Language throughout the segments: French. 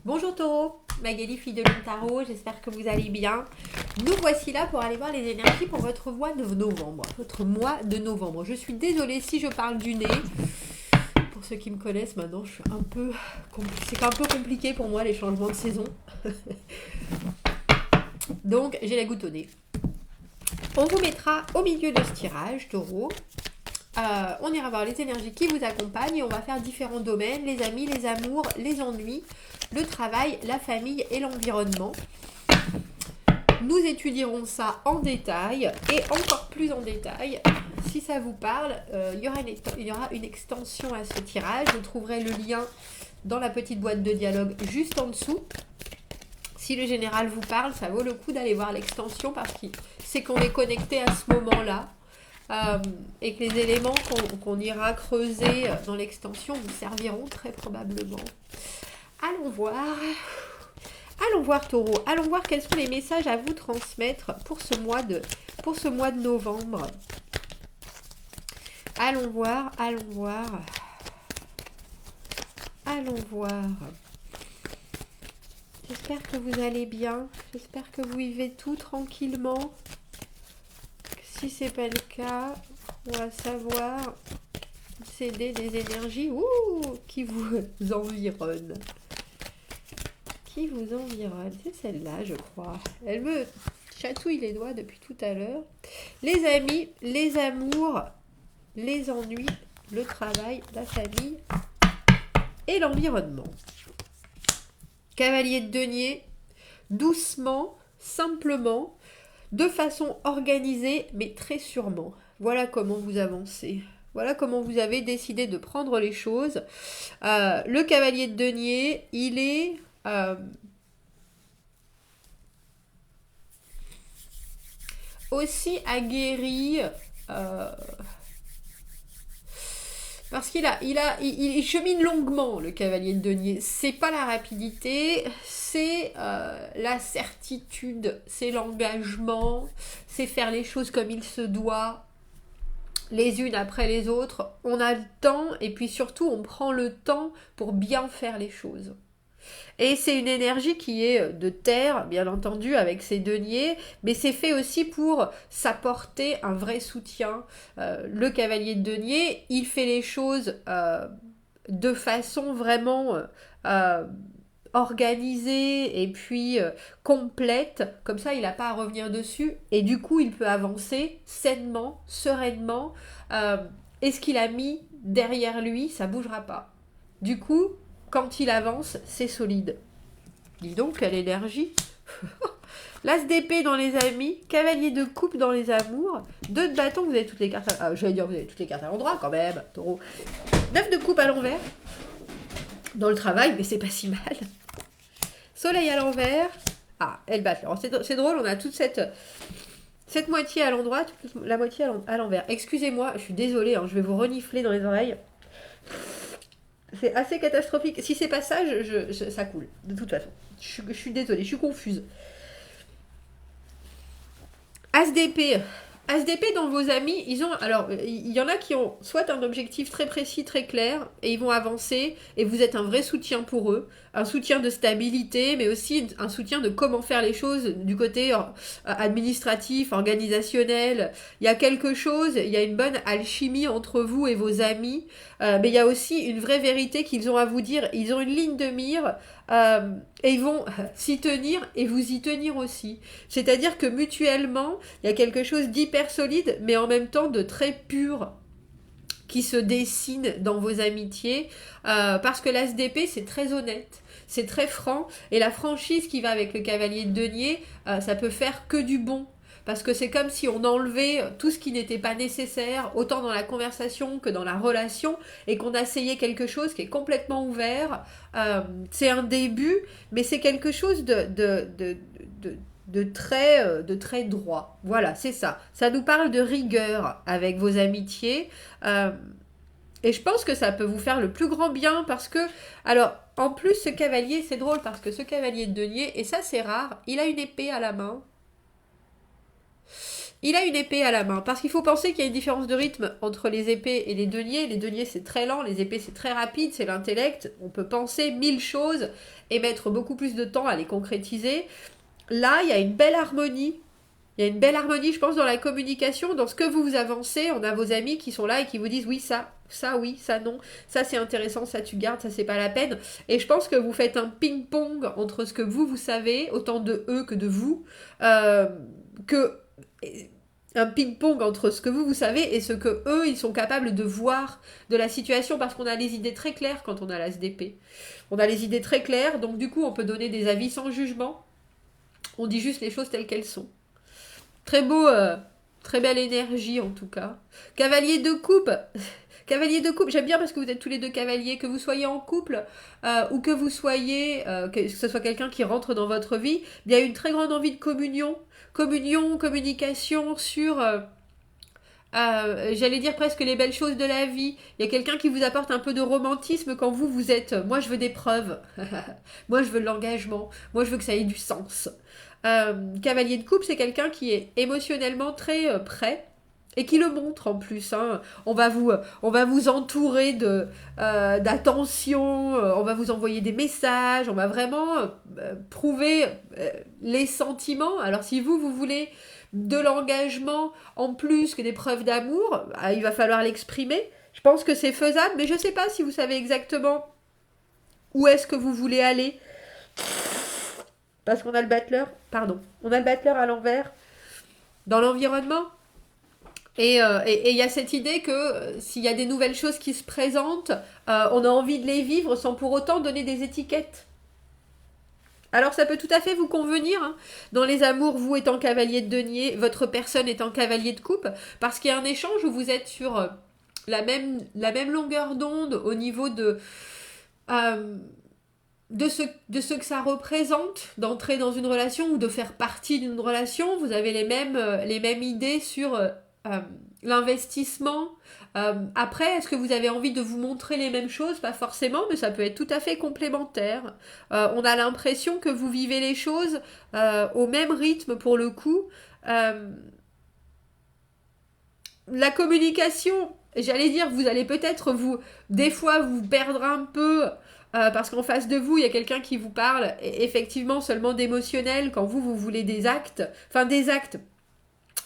Bonjour Taureau, Magali fille de Lune Tarot, j'espère que vous allez bien. Nous voici là pour aller voir les énergies pour votre mois de novembre. Votre mois de novembre. Je suis désolée si je parle du nez. Pour ceux qui me connaissent maintenant, je suis c'est un peu compliqué pour moi les changements de saison. Donc j'ai la goutte au nez. On vous mettra au milieu de ce tirage, Taureau. On ira voir les énergies qui vous accompagnent et on va faire différents domaines, les amis, les amours, les ennuis, le travail, la famille et l'environnement. Nous étudierons ça en détail et encore plus en détail. Si ça vous parle, il y aura une extension à ce tirage. Vous trouverez le lien dans la petite boîte de dialogue juste en dessous. Si le général vous parle, ça vaut le coup d'aller voir l'extension parce que c'est qu'on est connecté à ce moment-là. Et que les éléments qu'on ira creuser dans l'extension vous serviront très probablement. Allons voir Taureau, allons voir quels sont les messages à vous transmettre pour ce mois de novembre. Allons voir. J'espère que vous allez bien, j'espère que vous vivez tout tranquillement. Si c'est pas le cas, on va savoir céder des énergies qui vous environnent. C'est celle-là, je crois. Elle me chatouille les doigts depuis tout à l'heure. Les amis, les amours, les ennuis, le travail, la famille et l'environnement. Cavalier de denier, doucement, simplement, de façon organisée, mais très sûrement. Voilà comment vous avancez. Voilà comment vous avez décidé de prendre les choses. Le cavalier de denier, il est aussi aguerri parce il chemine longuement, le cavalier de denier. C'est pas la rapidité, c'est la certitude, c'est l'engagement, c'est faire les choses comme il se doit, les unes après les autres. On a le temps et puis surtout on prend le temps pour bien faire les choses. Et c'est une énergie qui est de terre, bien entendu, avec ses deniers, mais c'est fait aussi pour s'apporter un vrai soutien. Le cavalier de denier, il fait les choses de façon vraiment organisée et puis complète. Comme ça, il n'a pas à revenir dessus. Et du coup, il peut avancer sainement, sereinement. Et ce qu'il a mis derrière lui, ça ne bougera pas. Du coup, quand il avance, c'est solide. Dis donc, quelle énergie. L'as d'épée dans les amis, cavalier de coupe dans les amours, 2 de bâton, vous avez toutes les cartes vous avez toutes les cartes à l'endroit quand même, Taureau. 9 de coupe à l'envers, dans le travail, mais c'est pas si mal. Soleil à l'envers. Elle bat. Alors c'est drôle, on a toute cette moitié à l'endroit, la moitié à l'envers. Excusez-moi, je suis désolée, je vais vous renifler dans les oreilles. C'est assez catastrophique. Si c'est pas ça, ça coule. De toute façon. Je suis désolée, je suis confuse. As d'épée. As d'épée dans vos amis, il y en a qui ont soit un objectif très précis, très clair, et ils vont avancer, et vous êtes un vrai soutien pour eux, un soutien de stabilité, mais aussi un soutien de comment faire les choses du côté administratif, organisationnel. Il y a quelque chose, il y a une bonne alchimie entre vous et vos amis, mais il y a aussi une vraie vérité qu'ils ont à vous dire. Ils ont une ligne de mire, et ils vont s'y tenir et vous y tenir aussi. C'est-à-dire que mutuellement, il y a quelque chose d'hyper solide, mais en même temps de très pur qui se dessine dans vos amitiés, parce que l'as d'épée, c'est très honnête, c'est très franc, et la franchise qui va avec le cavalier de denier, ça peut faire que du bon. Parce que c'est comme si on enlevait tout ce qui n'était pas nécessaire, autant dans la conversation que dans la relation, et qu'on essayait quelque chose qui est complètement ouvert. C'est un début, mais c'est quelque chose de très droit. Voilà, c'est ça. Ça nous parle de rigueur avec vos amitiés. Et je pense que ça peut vous faire le plus grand bien parce que, alors, en plus, ce cavalier, c'est drôle parce que ce cavalier de denier, et ça c'est rare, il a une épée à la main. Il a une épée à la main, parce qu'il faut penser qu'il y a une différence de rythme entre les épées et les deniers. Les deniers, c'est très lent, les épées, c'est très rapide, c'est l'intellect. On peut penser 1000 choses et mettre beaucoup plus de temps à les concrétiser. Là, il y a une belle harmonie. Il y a une belle harmonie, je pense, dans la communication, dans ce que vous avancez. On a vos amis qui sont là et qui vous disent oui, ça oui, ça non, ça c'est intéressant, ça tu gardes, ça c'est pas la peine. Et je pense que vous faites un ping-pong entre ce que vous savez, autant de eux que de vous, que un ping-pong entre ce que vous savez et ce que eux ils sont capables de voir de la situation, parce qu'on a les idées très claires quand on a la SDP. On a les idées très claires, donc du coup on peut donner des avis sans jugement. On dit juste les choses telles qu'elles sont. Très beau, très belle énergie en tout cas. Cavalier de coupe. Cavalier de couple, j'aime bien parce que vous êtes tous les deux cavaliers, que vous soyez en couple ou que vous soyez, que ce soit quelqu'un qui rentre dans votre vie, il y a une très grande envie de communion, communication sur, j'allais dire presque les belles choses de la vie. Il y a quelqu'un qui vous apporte un peu de romantisme quand vous êtes, moi je veux des preuves, moi je veux de l'engagement, moi je veux que ça ait du sens. Cavalier de coupe, c'est quelqu'un qui est émotionnellement très prêt et qui le montre en plus. Hein. On va vous entourer d'attention, on va vous envoyer des messages, on va vraiment prouver les sentiments. Alors si vous voulez de l'engagement en plus que des preuves d'amour, il va falloir l'exprimer. Je pense que c'est faisable, mais je ne sais pas si vous savez exactement où est-ce que vous voulez aller. Parce qu'on a le battleur, on a le battleur à l'envers dans l'environnement. Et il y a cette idée que s'il y a des nouvelles choses qui se présentent, on a envie de les vivre sans pour autant donner des étiquettes. Alors ça peut tout à fait vous convenir. Hein. Dans les amours, vous étant cavalier de denier, votre personne étant cavalier de coupe, parce qu'il y a un échange où vous êtes sur la même longueur d'onde au niveau de ce que ça représente d'entrer dans une relation ou de faire partie d'une relation. Vous avez les mêmes idées sur l'investissement. Après, est-ce que vous avez envie de vous montrer les mêmes choses? Pas forcément, mais ça peut être tout à fait complémentaire. On a l'impression que vous vivez les choses au même rythme pour le coup. La communication, j'allais dire, vous allez peut-être des fois vous perdre un peu parce qu'en face de vous, il y a quelqu'un qui vous parle effectivement seulement d'émotionnel quand vous voulez des actes. Enfin, des actes.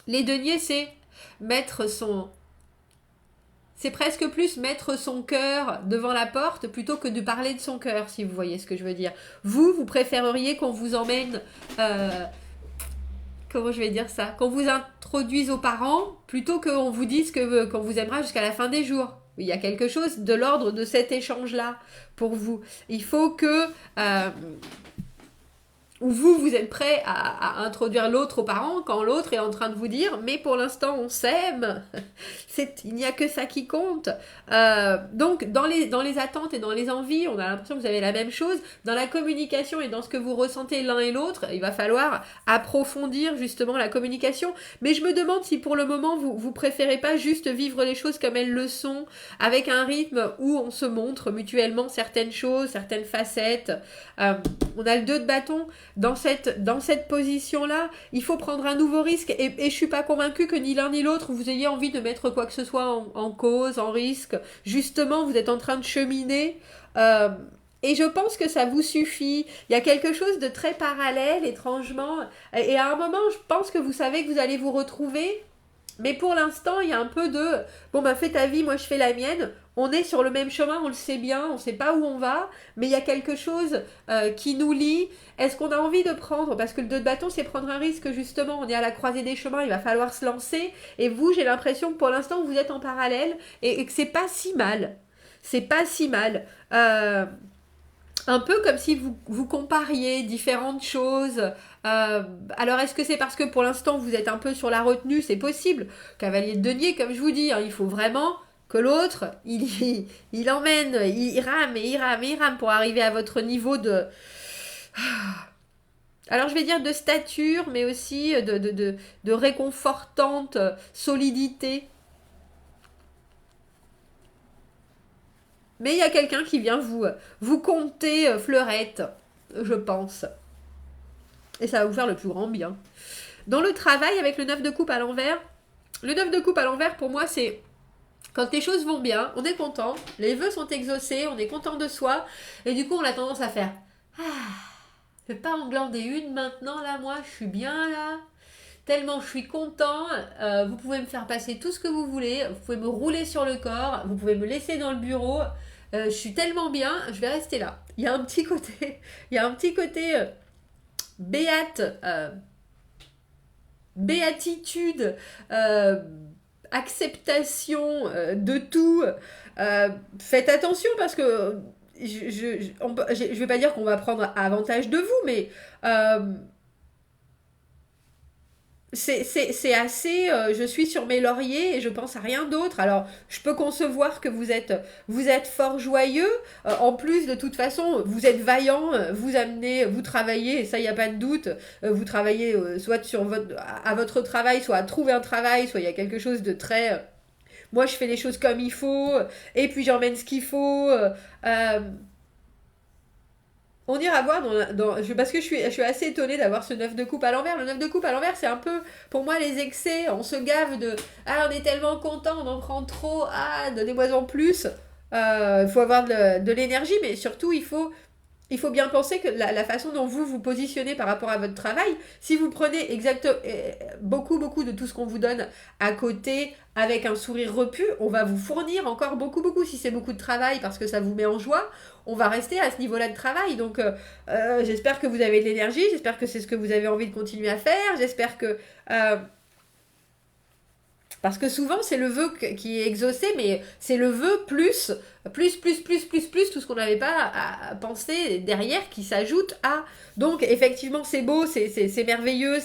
Les deniers, c'est c'est presque plus mettre son cœur devant la porte plutôt que de parler de son cœur, si vous voyez ce que je veux dire. Vous préféreriez qu'on vous emmène... comment je vais dire ça? Qu'on vous introduise aux parents plutôt qu'on vous dise qu'on vous aimera jusqu'à la fin des jours. Il y a quelque chose de l'ordre de cet échange-là pour vous. Il faut que vous êtes prêt à introduire l'autre aux parents quand l'autre est en train de vous dire mais pour l'instant on s'aime, il n'y a que ça qui compte. Donc dans les attentes et dans les envies, on a l'impression que vous avez la même chose. Dans la communication et dans ce que vous ressentez l'un et l'autre, il va falloir approfondir justement la communication. Mais je me demande si pour le moment vous préférez pas juste vivre les choses comme elles le sont, avec un rythme où on se montre mutuellement certaines choses, certaines facettes. On a le 2 de bâton. Dans cette position-là, il faut prendre un nouveau risque et je suis pas convaincue que ni l'un ni l'autre vous ayez envie de mettre quoi que ce soit en cause, en risque. Justement, vous êtes en train de cheminer et je pense que ça vous suffit. Il y a quelque chose de très parallèle, étrangement, et à un moment, je pense que vous savez que vous allez vous retrouver. Mais pour l'instant, il y a un peu de bon bah fais ta vie, moi je fais la mienne. On est sur le même chemin, on le sait bien, on ne sait pas où on va, mais il y a quelque chose qui nous lie. Est-ce qu'on a envie de prendre? Parce que le 2 de bâton, c'est prendre un risque justement. On est à la croisée des chemins, il va falloir se lancer. Et vous, j'ai l'impression que pour l'instant, vous êtes en parallèle et que c'est pas si mal. C'est pas si mal. Un peu comme si vous compariez différentes choses. Alors, est-ce que c'est parce que pour l'instant, vous êtes un peu sur la retenue? C'est possible. Cavalier de denier, comme je vous dis, hein, il faut vraiment que l'autre, il emmène, il rame pour arriver à votre niveau de... Alors, je vais dire de stature, mais aussi de réconfortante solidité. Mais il y a quelqu'un qui vient vous compter fleurette, je pense. Et ça va vous faire le plus grand bien. Dans le travail, avec le 9 de coupe à l'envers, le 9 de coupe à l'envers, pour moi, c'est quand les choses vont bien, on est content, les vœux sont exaucés, on est content de soi, et du coup, on a tendance à faire « Ah, je vais pas en glander une maintenant, là, moi, je suis bien, là. Tellement je suis content, vous pouvez me faire passer tout ce que vous voulez, vous pouvez me rouler sur le corps, vous pouvez me laisser dans le bureau, je suis tellement bien, je vais rester là. » Il y a un petit côté, béate, béatitude, acceptation de tout. Faites attention parce que je vais pas dire qu'on va prendre avantage de vous, mais c'est assez, je suis sur mes lauriers et je pense à rien d'autre. Alors, je peux concevoir que vous êtes fort joyeux. En plus, de toute façon, vous êtes vaillant, vous amenez, vous travaillez, et ça, il n'y a pas de doute. Vous travaillez soit à votre travail, soit à trouver un travail, soit il y a quelque chose de très... moi, je fais les choses comme il faut, et puis j'emmène ce qu'il faut. On ira voir parce que je suis assez étonnée d'avoir ce 9 de coupe à l'envers. Le 9 de coupe à l'envers, c'est un peu, pour moi, les excès. On se gave de « Ah, on est tellement content, on en prend trop. Ah, donnez-moi en plus. » Il faut avoir de l'énergie, mais surtout, il faut bien penser que la façon dont vous vous positionnez par rapport à votre travail, si vous prenez beaucoup de tout ce qu'on vous donne à côté avec un sourire repu, on va vous fournir encore beaucoup. Si c'est beaucoup de travail parce que ça vous met en joie, on va rester à ce niveau-là de travail. Donc j'espère que vous avez de l'énergie, j'espère que c'est ce que vous avez envie de continuer à faire, j'espère que... parce que souvent, c'est le vœu qui est exaucé, mais c'est le vœu plus, tout ce qu'on n'avait pas à penser derrière qui s'ajoute à... Donc, effectivement, c'est beau, c'est merveilleux,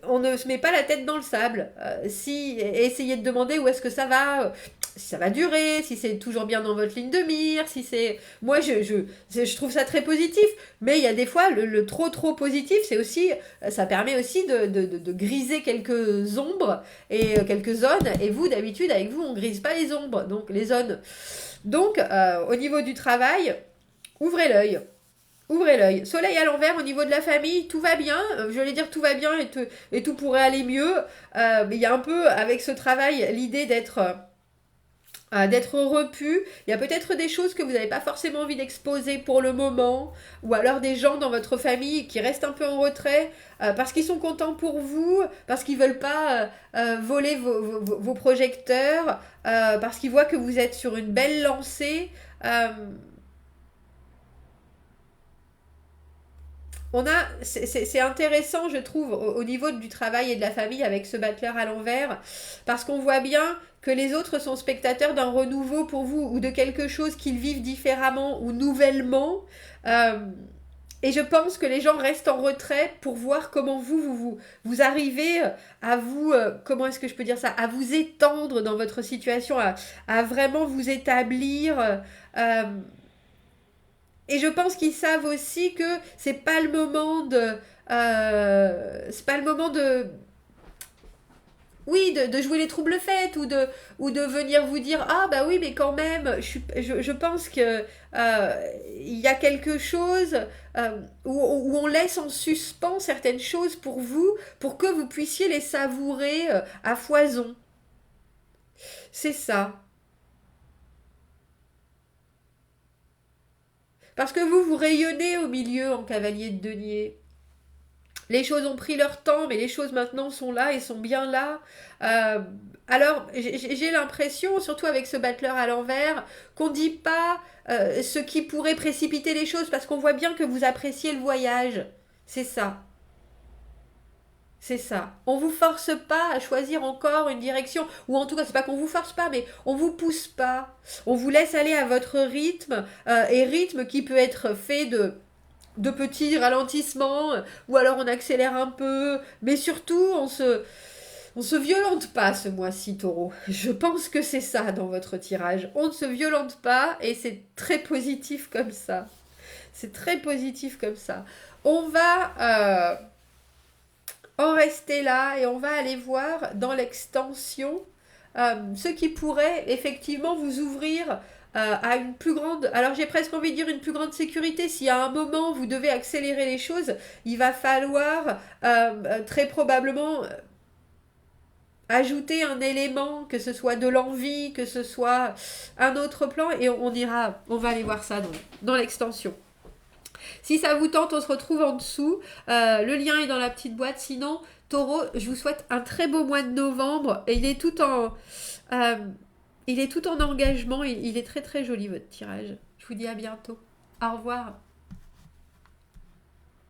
on ne se met pas la tête dans le sable. Si essayez de demander où est-ce que ça va, si ça va durer, si c'est toujours bien dans votre ligne de mire, si c'est... Moi, je trouve ça très positif, mais il y a des fois, le trop positif, c'est aussi... Ça permet aussi de griser quelques ombres et quelques zones, et vous, d'habitude, avec vous, on grise pas les ombres, donc les zones. Donc, au niveau du travail, ouvrez l'œil. Ouvrez l'œil. Soleil à l'envers au niveau de la famille, tout va bien. Je vais dire tout va bien et tout pourrait aller mieux. Mais il y a un peu avec ce travail l'idée d'être repu. Il y a peut-être des choses que vous n'avez pas forcément envie d'exposer pour le moment, ou alors des gens dans votre famille qui restent un peu en retrait parce qu'ils sont contents pour vous, parce qu'ils veulent pas voler vos projecteurs, parce qu'ils voient que vous êtes sur une belle lancée. C'est intéressant, je trouve, au niveau du travail et de la famille avec ce battleur à l'envers, parce qu'on voit bien que les autres sont spectateurs d'un renouveau pour vous ou de quelque chose qu'ils vivent différemment ou nouvellement. Euh, et je pense que les gens restent en retrait pour voir comment vous arrivez à vous, comment est-ce que je peux dire ça, à vous étendre dans votre situation, à vraiment vous établir. Euh, et je pense qu'ils savent aussi que c'est pas le moment c'est pas le moment de, oui, de jouer les troubles fêtes ou de venir vous dire ah bah oui mais quand même je pense que il y a quelque chose où on laisse en suspens certaines choses pour vous pour que vous puissiez les savourer à foison. C'est ça. Parce que vous rayonnez au milieu en cavalier de denier. Les choses ont pris leur temps, mais les choses maintenant sont là et sont bien là. Euh, alors, j'ai l'impression, surtout avec ce battleur à l'envers, qu'on ne dit pas ce qui pourrait précipiter les choses, parce qu'on voit bien que vous appréciez le voyage. C'est ça. C'est ça. On vous force pas à choisir encore une direction, ou en tout cas, c'est pas qu'on vous force pas, mais on vous pousse pas. On vous laisse aller à votre rythme, et rythme qui peut être fait de petits ralentissements, ou alors on accélère un peu, mais surtout on se violente pas ce mois-ci, taureau. Je pense que c'est ça dans votre tirage. On ne se violente pas et c'est très positif comme ça. C'est très positif comme ça. On va en rester là et on va aller voir dans l'extension ce qui pourrait effectivement vous ouvrir à une plus grande, alors j'ai presque envie de dire une plus grande sécurité. Si à un moment vous devez accélérer les choses, il va falloir très probablement ajouter un élément, que ce soit de l'envie, que ce soit un autre plan, et on va aller voir ça dans l'extension. Si ça vous tente, on se retrouve en dessous. Le lien est dans la petite boîte. Sinon, Taureau, je vous souhaite un très beau mois de novembre. Et euh, il est tout en engagement. Il est très très joli votre tirage. Je vous dis à bientôt. Au revoir.